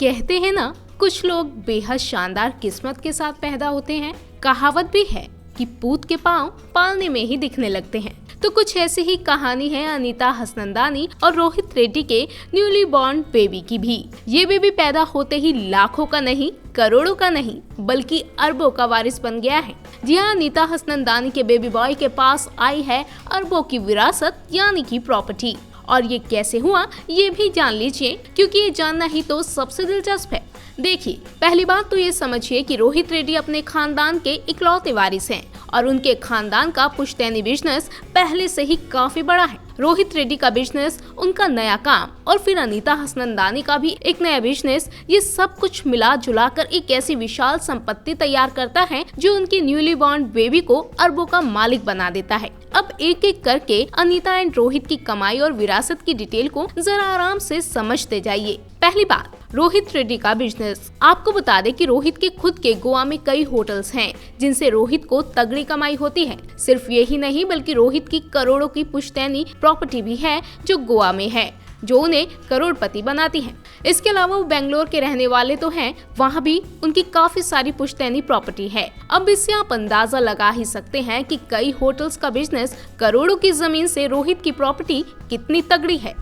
कहते हैं ना, कुछ लोग बेहद शानदार किस्मत के साथ पैदा होते हैं। कहावत भी है कि पूत के पाँव पालने में ही दिखने लगते हैं। तो कुछ ऐसी ही कहानी है अनीता हसनंदानी और रोहित रेड्डी के न्यूली बॉर्न बेबी की भी। ये बेबी पैदा होते ही लाखों का नहीं, करोड़ों का नहीं, बल्कि अरबों का वारिस बन गया है। जी हाँ, अनीता हसनंदानी के बेबी बॉय के पास आई है अरबों की विरासत यानी कि प्रॉपर्टी। और ये कैसे हुआ ये भी जान लीजिए, क्योंकि ये जानना ही तो सबसे दिलचस्प है। देखिए, पहली बात तो ये समझिए कि रोहित रेड्डी अपने खानदान के इकलौते वारिस हैं और उनके खानदान का पुश्तैनी बिजनेस पहले से ही काफी बड़ा है। रोहित रेड्डी का बिजनेस, उनका नया काम और फिर अनीता हसनंदानी का भी एक नया बिजनेस, ये सब कुछ मिला जुला कर एक ऐसी विशाल संपत्ति तैयार करता है जो उनकी न्यूली बॉर्न बेबी को अरबों का मालिक बना देता है। अब एक एक करके अनीता एंड रोहित की कमाई और विरासत की डिटेल को जरा आराम से समझते जाइए। पहली बात, रोहित रेड्डी का बिजनेस। आपको बता दें कि रोहित के खुद के गोवा में कई होटल्स हैं जिनसे रोहित को तगड़ी कमाई होती है। सिर्फ यही नहीं, बल्कि रोहित की करोड़ों की पुश्तैनी प्रॉपर्टी भी है जो गोवा में है, जो उन्हें करोड़पति बनाती है। इसके अलावा वो बेंगलोर के रहने वाले तो हैं, वहाँ भी उनकी काफी सारी पुश्तैनी प्रॉपर्टी है। अब इससे आप अंदाजा लगा ही सकते हैं कि कई होटल्स का बिजनेस, करोड़ों की जमीन से रोहित की प्रॉपर्टी कितनी तगड़ी है।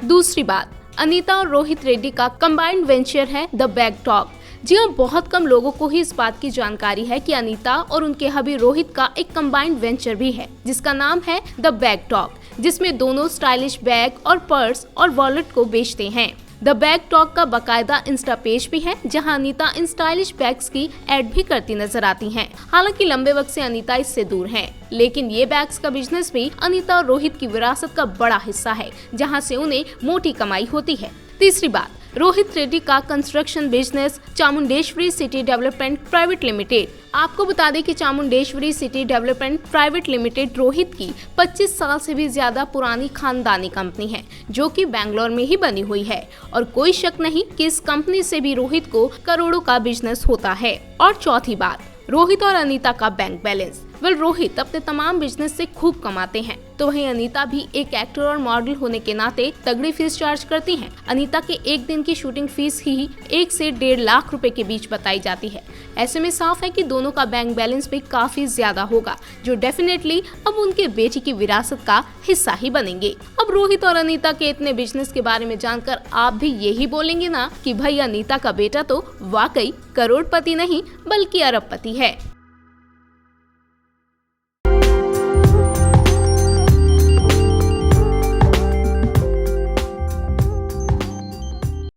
दूसरी बात, अनीता और रोहित रेड्डी का कंबाइंड वेंचर है द बैग टॉक। जी हाँ, बहुत कम लोगों को ही इस बात की जानकारी है कि अनीता और उनके हबी रोहित का एक कंबाइंड वेंचर भी है जिसका नाम है द बैग टॉक, जिसमें दोनों स्टाइलिश बैग और पर्स और वॉलेट को बेचते हैं। द बैग टॉक का बाकायदा इंस्टा पेज भी है जहां अनीता इन स्टाइलिश बैग्स की एड भी करती नजर आती हैं। हालांकि लंबे वक्त से अनीता इससे दूर हैं, लेकिन ये बैग्स का बिजनेस भी अनीता और रोहित की विरासत का बड़ा हिस्सा है, जहां से उन्हें मोटी कमाई होती है। तीसरी बात, रोहित रेड्डी का construction business Chamundeshwari city development private limited. आपको बता दें कि Chamundeshwari city development private limited Rohit की 25 साल से भी ज्यादा पुरानी खानदानी कंपनी है, जो कि बेंगलोर में ही बनी हुई है। और कोई शक नहीं कि इस कंपनी से भी रोहित को करोड़ों का बिजनेस होता है। और चौथी बात, रोहित और अनीता का बैंक बैलेंस। रोहित अपने तमाम बिजनेस से खूब कमाते हैं, तो वहीं अनीता भी एक एक्टर और मॉडल होने के नाते तगड़ी फीस चार्ज करती हैं। अनीता के एक दिन की शूटिंग फीस ही 1 से 1.5 लाख रुपए के बीच बताई जाती है। ऐसे में साफ है कि दोनों का बैंक बैलेंस भी काफी ज्यादा होगा, जो डेफिनेटली अब उनके बेटी की विरासत का हिस्सा ही बनेंगे। अब रोहित और अनीता के इतने बिजनेस के बारे में जानकर आप भी यही बोलेंगे ना कि भाई अनीता का बेटा तो वाकई करोड़पति नहीं बल्कि अरबपति है।